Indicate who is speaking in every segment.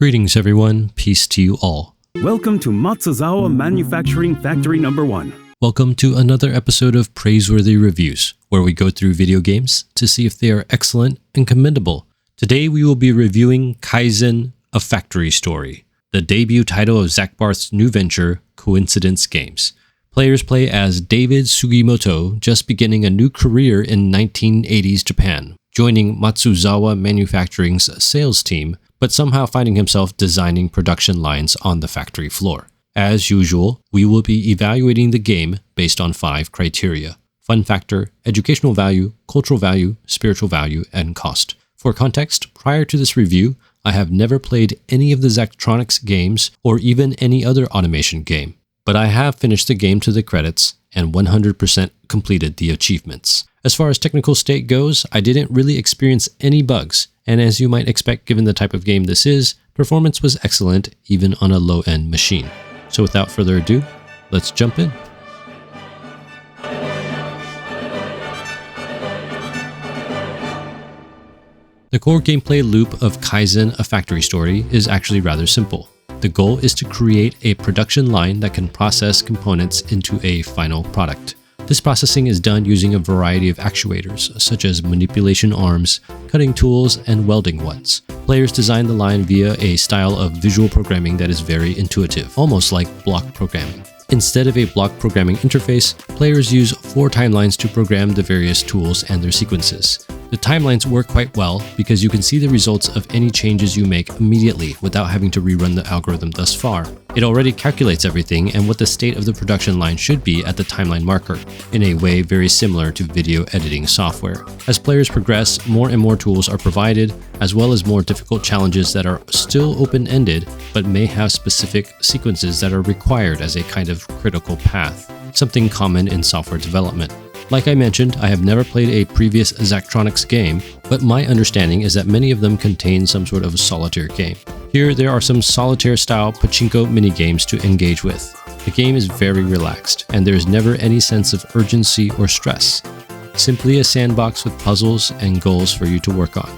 Speaker 1: Greetings everyone, peace to you all.
Speaker 2: Welcome to Matsuzawa Manufacturing Factory Number 1.
Speaker 1: Welcome to another episode of Praiseworthy Reviews, where we go through video games to see if they are excellent and commendable. Today we will be reviewing Kaizen, A Factory Story, the debut title of Zach Barth's new venture, Coincidence Games. Players play as David Sugimoto, just beginning a new career in 1980s Japan, joining Matsuzawa Manufacturing's sales team, but somehow finding himself designing production lines on the factory floor. As usual, we will be evaluating the game based on 5 criteria: fun factor, educational value, cultural value, spiritual value, and cost. For context, prior to this review, I have never played any of the Zachtronics games or even any other automation game, but I have finished the game to the credits and 100% completed the achievements. As far as technical state goes, I didn't really experience any bugs, and as you might expect given the type of game this is, performance was excellent even on a low-end machine. So without further ado, let's jump in. The core gameplay loop of Kaizen, A Factory Story is actually rather simple. The goal is to create a production line that can process components into a final product. This processing is done using a variety of actuators, such as manipulation arms, cutting tools, and welding ones. Players design the line via a style of visual programming that is very intuitive, almost like block programming. Instead of a block programming interface, players use 4 timelines to program the various tools and their sequences. The timelines work quite well because you can see the results of any changes you make immediately without having to rerun the algorithm thus far. It already calculates everything and what the state of the production line should be at the timeline marker, in a way very similar to video editing software. As players progress, more and more tools are provided, as well as more difficult challenges that are still open-ended, but may have specific sequences that are required as a kind of critical path, something common in software development. Like I mentioned, I have never played a previous Zachtronics game, but my understanding is that many of them contain some sort of solitaire game. Here, there are some solitaire-style pachinko minigames to engage with. The game is very relaxed, and there is never any sense of urgency or stress. Simply a sandbox with puzzles and goals for you to work on.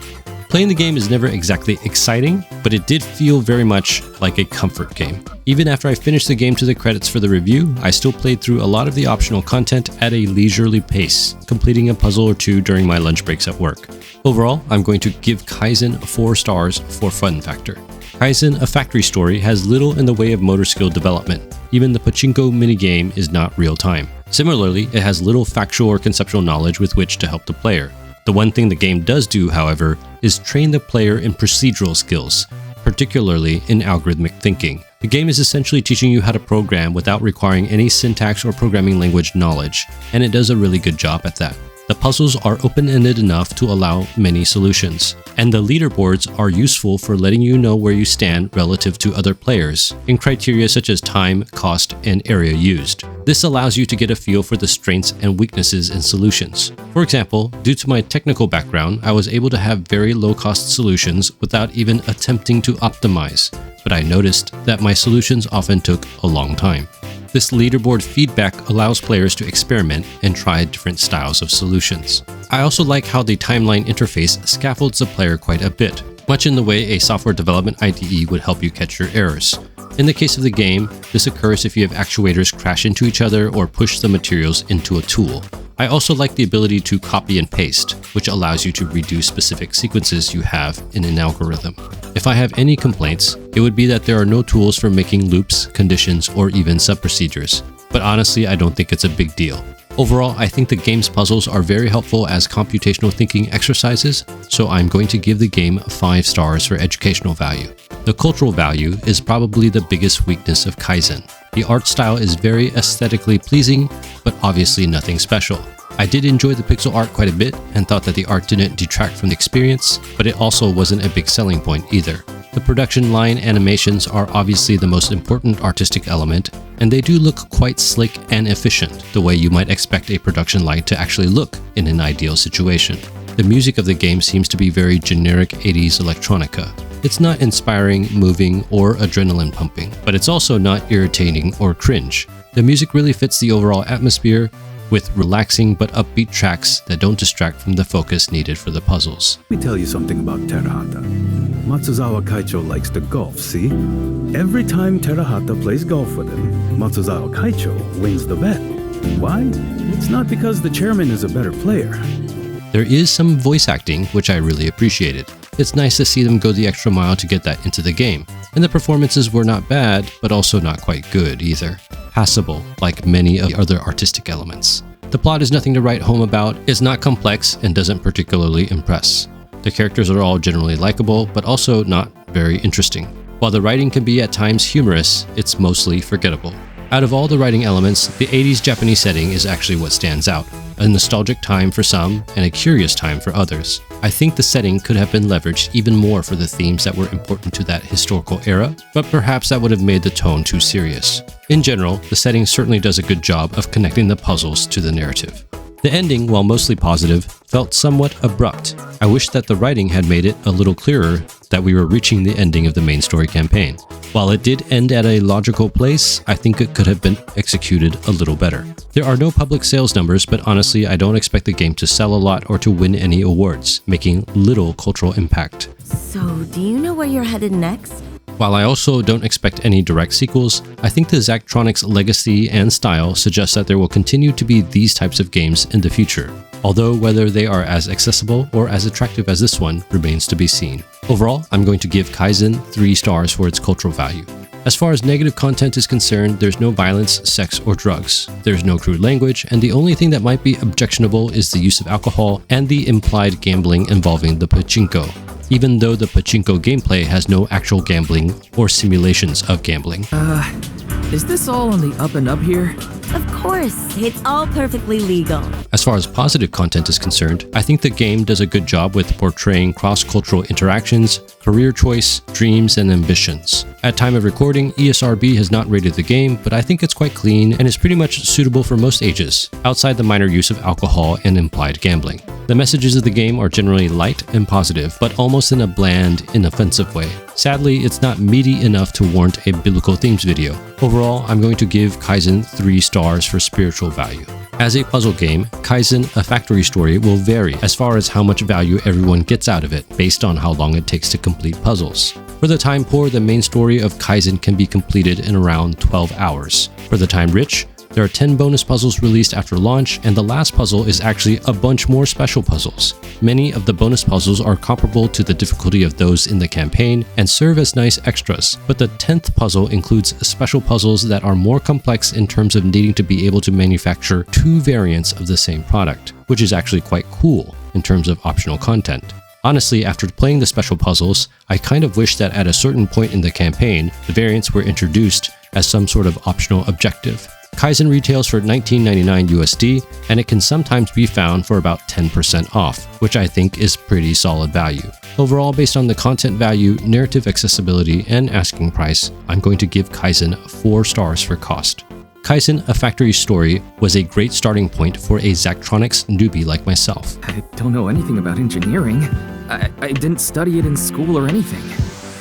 Speaker 1: Playing the game is never exactly exciting, but it did feel very much like a comfort game. Even after I finished the game to the credits for the review, I still played through a lot of the optional content at a leisurely pace, completing a puzzle or 2 during my lunch breaks at work. Overall, I'm going to give Kaizen 4 stars for fun factor. Kaizen, A Factory Story has little in the way of motor skill development. Even the pachinko minigame is not real time. Similarly, it has little factual or conceptual knowledge with which to help the player. The one thing the game does do, however, is train the player in procedural skills, particularly in algorithmic thinking. The game is essentially teaching you how to program without requiring any syntax or programming language knowledge, and it does a really good job at that. The puzzles are open-ended enough to allow many solutions, and the leaderboards are useful for letting you know where you stand relative to other players in criteria such as time, cost, and area used. This allows you to get a feel for the strengths and weaknesses in solutions. For example, due to my technical background, I was able to have very low-cost solutions without even attempting to optimize, but I noticed that my solutions often took a long time. This leaderboard feedback allows players to experiment and try different styles of solutions. I also like how the timeline interface scaffolds the player quite a bit, much in the way a software development IDE would help you catch your errors. In the case of the game, this occurs if you have actuators crash into each other or push the materials into a tool. I also like the ability to copy and paste, which allows you to redo specific sequences you have in an algorithm. If I have any complaints, it would be that there are no tools for making loops, conditions, or even sub-procedures. But honestly, I don't think it's a big deal. Overall, I think the game's puzzles are very helpful as computational thinking exercises, so I'm going to give the game 5 stars for educational value. The cultural value is probably the biggest weakness of Kaizen. The art style is very aesthetically pleasing, but obviously nothing special. I did enjoy the pixel art quite a bit and thought that the art didn't detract from the experience, but it also wasn't a big selling point either. The production line animations are obviously the most important artistic element, and they do look quite slick and efficient, the way you might expect a production line to actually look in an ideal situation. The music of the game seems to be very generic 80s electronica. It's not inspiring, moving, or adrenaline pumping, but it's also not irritating or cringe. The music really fits the overall atmosphere, with relaxing but upbeat tracks that don't distract from the focus needed for the puzzles.
Speaker 2: Let me tell you something about Terahata. Matsuzawa Kaicho likes to golf, see? Every time Terahata plays golf with him, Matsuzawa Kaicho wins the bet. Why? It's not because the chairman is a better player.
Speaker 1: There is some voice acting, which I really appreciated. It's nice to see them go the extra mile to get that into the game. And the performances were not bad, but also not quite good either. Passable, like many of the other artistic elements. The plot is nothing to write home about, is not complex, and doesn't particularly impress. The characters are all generally likable, but also not very interesting. While the writing can be at times humorous, it's mostly forgettable. Out of all the writing elements, the 80s Japanese setting is actually what stands out. A nostalgic time for some, and a curious time for others. I think the setting could have been leveraged even more for the themes that were important to that historical era, but perhaps that would have made the tone too serious. In general, the setting certainly does a good job of connecting the puzzles to the narrative. The ending, while mostly positive, felt somewhat abrupt. I wish that the writing had made it a little clearer that we were reaching the ending of the main story campaign. While it did end at a logical place, I think it could have been executed a little better. There are no public sales numbers, but honestly, I don't expect the game to sell a lot or to win any awards, making little cultural impact.
Speaker 3: So, do you know where you're headed next?
Speaker 1: While I also don't expect any direct sequels, I think the Zachtronics legacy and style suggests that there will continue to be these types of games in the future. Although whether they are as accessible or as attractive as this one remains to be seen. Overall, I'm going to give Kaizen 3 stars for its cultural value. As far as negative content is concerned, there's no violence, sex, or drugs. There's no crude language, and the only thing that might be objectionable is the use of alcohol and the implied gambling involving the pachinko, even though the pachinko gameplay has no actual gambling or simulations of gambling.
Speaker 4: Is this all on the up and up here?
Speaker 3: Of course, it's all perfectly legal.
Speaker 1: As far as positive content is concerned, I think the game does a good job with portraying cross-cultural interactions, career choice, dreams, and ambitions. At time of recording, ESRB has not rated the game, but I think it's quite clean and is pretty much suitable for most ages, outside the minor use of alcohol and implied gambling. The messages of the game are generally light and positive, but almost in a bland, inoffensive way. Sadly, it's not meaty enough to warrant a biblical themes video. Overall, I'm going to give Kaizen 3 stars for spiritual value. As a puzzle game, Kaizen: A Factory Story will vary as far as how much value everyone gets out of it, based on how long it takes to complete puzzles. For the time poor, the main story of Kaizen can be completed in around 12 hours. For the time rich, there are 10 bonus puzzles released after launch, and the last puzzle is actually a bunch more special puzzles. Many of the bonus puzzles are comparable to the difficulty of those in the campaign and serve as nice extras, but the 10th puzzle includes special puzzles that are more complex in terms of needing to be able to manufacture 2 variants of the same product, which is actually quite cool in terms of optional content. Honestly, after playing the special puzzles, I kind of wish that at a certain point in the campaign, the variants were introduced as some sort of optional objective. Kaizen retails for $19.99 USD, and it can sometimes be found for about 10% off, which I think is pretty solid value. Overall, based on the content value, narrative accessibility, and asking price, I'm going to give Kaizen 4 stars for cost. Kaizen: A Factory Story was a great starting point for a Zachtronics newbie like myself.
Speaker 4: I don't know anything about engineering. I didn't study it in school or anything.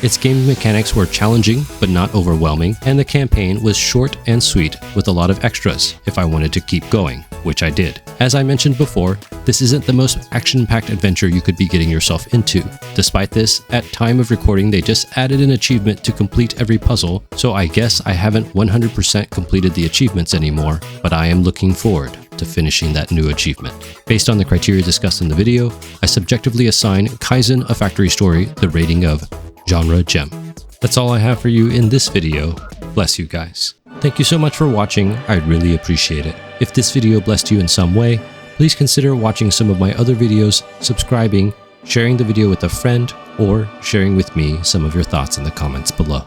Speaker 1: Its game mechanics were challenging but not overwhelming, and the campaign was short and sweet with a lot of extras if I wanted to keep going, which I did. As I mentioned before, this isn't the most action-packed adventure you could be getting yourself into. Despite this, at time of recording they just added an achievement to complete every puzzle, so I guess I haven't 100% completed the achievements anymore, but I am looking forward to finishing that new achievement. Based on the criteria discussed in the video, I subjectively assign Kaizen: A Factory Story the rating of Genre Gem. That's all I have for you in this video. Bless you guys. Thank you so much for watching. I'd really appreciate it. If this video blessed you in some way, please consider watching some of my other videos, subscribing, sharing the video with a friend, or sharing with me some of your thoughts in the comments below.